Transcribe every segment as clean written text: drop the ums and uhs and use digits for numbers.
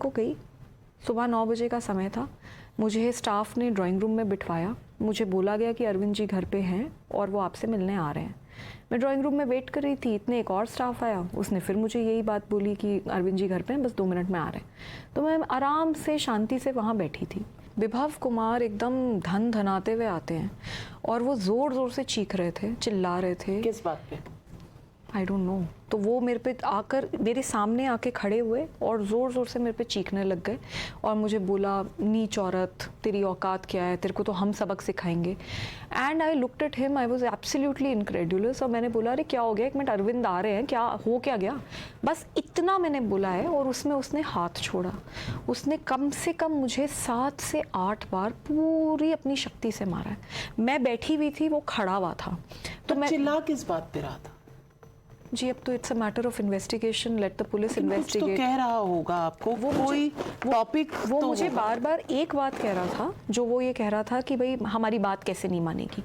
को गई, सुबह 9 बजे का समय था। मुझे स्टाफ ने ड्राइंग रूम में बिठवाया, मुझे बोला गया कि अरविंद जी घर पे हैं और वो आपसे मिलने आ रहे हैं। मैं ड्राइंग रूम में वेट कर रही थी, इतने एक और स्टाफ आया, उसने फिर मुझे यही बात बोली कि अरविंद जी घर पे हैं, बस 2 मिनट में आ रहे हैं। तो मैं आराम से शांति से वहाँ बैठी थी। विभव कुमार एकदम धन धनाते हुए आते हैं और वो ज़ोर ज़ोर से चीख रहे थे, चिल्ला रहे थे। किस बात पे? I don't know. तो वो मेरे पे आकर मेरे सामने आके खड़े हुए और ज़ोर ज़ोर से मेरे पे चीखने लग गए और मुझे बोला, नीच औरत, तेरी औकात क्या है, तेरे को तो हम सबक सिखाएंगे। And I looked at him, I was absolutely incredulous. और मैंने बोला, अरे क्या हो गया, 1 मिनट, अरविंद आ रहे हैं, क्या हो क्या गया, बस इतना मैंने बोला है। और उसमें उसने हाथ छोड़ा। उसने कम से कम मुझे 7 से 8 बार पूरी अपनी शक्ति से मारा है। मैं बैठी हुई थी, वो खड़ा हुआ था। तो मैं चिल्ला किस बात पे रहा था? जी अब तो it's a matter of investigation, let the police investigate. तो कह रहा होगा आपको वो कोई टॉपिक, वो मुझे बार बार एक बात कह रहा था, जो वो ये कह रहा था कि भाई हमारी बात कैसे नहीं मानेगी।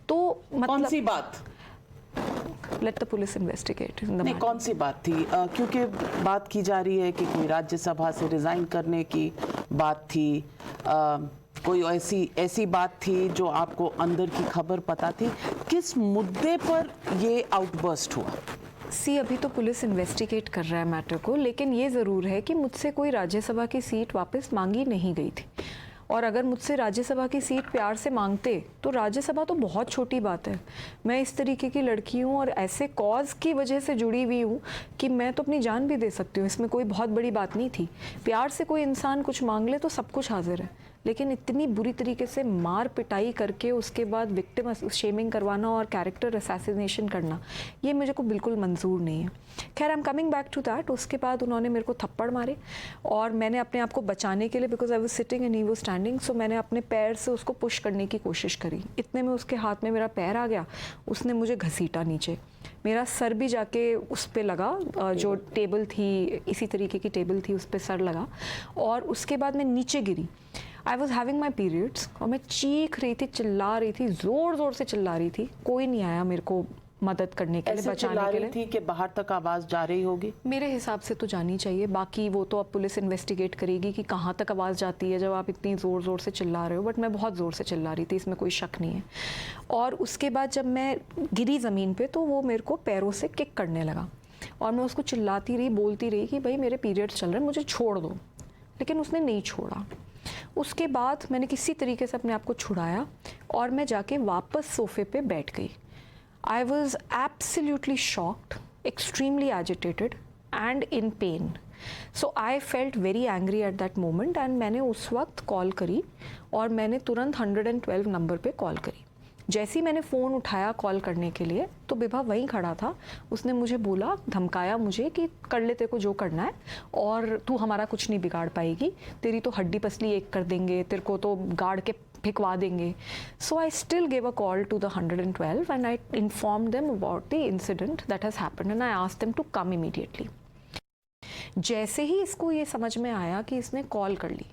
तो मतलब कौन सी बात? Let the police investigate. नहीं, कौन सी बात थी? क्योंकि बात की जा रही है कि कोई राज्यसभा से रिजाइन करने की बात थी, कोई ऐसी बात थी जो आपको अंदर की खबर पता थी। किस मुद्दे पर ये आउटबर्स्ट हुआ? अभी तो पुलिस इन्वेस्टिगेट कर रहा है मैटर को, लेकिन ये ज़रूर है कि मुझसे कोई राज्यसभा की सीट वापस मांगी नहीं गई थी। और अगर मुझसे राज्यसभा की सीट प्यार से मांगते तो राज्यसभा तो बहुत छोटी बात है। मैं इस तरीके की लड़की हूँ और ऐसे कॉज की वजह से जुड़ी हुई हूँ कि मैं तो अपनी जान भी दे सकती हूँ, इसमें कोई बहुत बड़ी बात नहीं थी। प्यार से कोई इंसान कुछ मांग ले तो सब कुछ हाजिर है, लेकिन इतनी बुरी तरीके से मार पिटाई करके उसके बाद विक्टिम शेमिंग करवाना और कैरेक्टर असैसिनेशन करना, ये मुझे को बिल्कुल मंजूर नहीं है। खैर, I am coming back to that. उसके बाद उन्होंने मेरे को थप्पड़ मारे और मैंने अपने आप को बचाने के लिए, because I was sitting and he was standing, so मैंने अपने पैर से उसको पुश करने की कोशिश करी। इतने में उसके हाथ में मेरा पैर आ गया, उसने मुझे घसीटा नीचे। मेरा सर भी जाके उस पर लगा, जो टेबल थी, इसी तरीके की टेबल थी, उस पर सर लगा। और उसके बाद मैं नीचे गिरी। I was having my periods और मैं चीख रही थी, चिल्ला रही थी, ज़ोर ज़ोर से चिल्ला रही थी। कोई नहीं आया मेरे को मदद करने के लिए, बचाने के लिए। थी कि बाहर तक आवाज़ जा रही होगी? मेरे हिसाब से तो जानी चाहिए, बाकी वो तो अब पुलिस इन्वेस्टिगेट करेगी कि कहाँ तक आवाज़ जाती है जब आप इतनी ज़ोर ज़ोर से चिल्ला रहे हो। बट मैं बहुत ज़ोर से चिल्ला रही थी, इसमें कोई शक नहीं है। और उसके बाद जब मैं गिरी ज़मीन पर तो वो मेरे को पैरों से किक करने लगा और मैं उसको चिल्लाती रही, बोलती रही कि भाई मेरे पीरियड्स चल रहे हैं, मुझे छोड़ दो। लेकिन उसने नहीं छोड़ा। उसके बाद मैंने किसी तरीके से अपने आप को छुड़ाया और मैं जाके वापस सोफे पे बैठ गई। I was absolutely shocked, extremely agitated and in pen. So I felt very angry at that moment and मैंने उस वक्त कॉल करी और मैंने तुरंत 112 नंबर पे कॉल करी। जैसे ही मैंने फ़ोन उठाया कॉल करने के लिए तो विभा वहीं खड़ा था। उसने मुझे बोला, धमकाया मुझे कि कर ले तेरे को जो करना है और तू हमारा कुछ नहीं बिगाड़ पाएगी, तेरी तो हड्डी पसली एक कर देंगे, तेरे को तो गाड़ के फिकवा देंगे। So I still give a call to the 112 and I inform them about the incident that has happened and I asked them to come immediately. जैसे ही इसको ये समझ में आया कि इसने कॉल कर ली,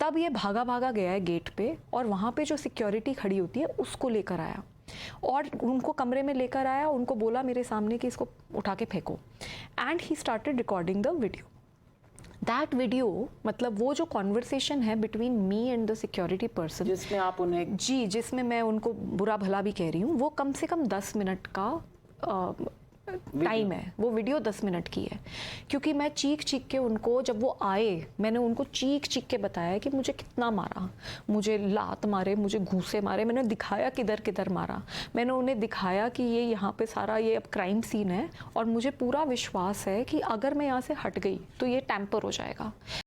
तब ये भागा भागा गया है गेट पे और वहाँ पे जो सिक्योरिटी खड़ी होती है उसको लेकर आया और उनको कमरे में लेकर आया। उनको बोला मेरे सामने कि इसको उठा के फेंको and he started recording the video. That video, मतलब वो जो कॉन्वर्सेशन है between me and the security person, जिसमें आप उन्हें जिसमें मैं उनको बुरा भला भी कह रही हूँ, वो कम से कम 10 मिनट का टाइम है। वो वीडियो 10 मिनट की है, क्योंकि मैं चीख चीख के उनको, जब वो आए मैंने उनको चीख चीख के बताया कि मुझे कितना मारा, मुझे लात मारे, मुझे घूसे मारे, मैंने दिखाया किधर किधर मारा। मैंने उन्हें दिखाया कि ये यहाँ पे सारा ये अब क्राइम सीन है और मुझे पूरा विश्वास है कि अगर मैं यहाँ से हट गई तो ये टैम्पर हो जाएगा।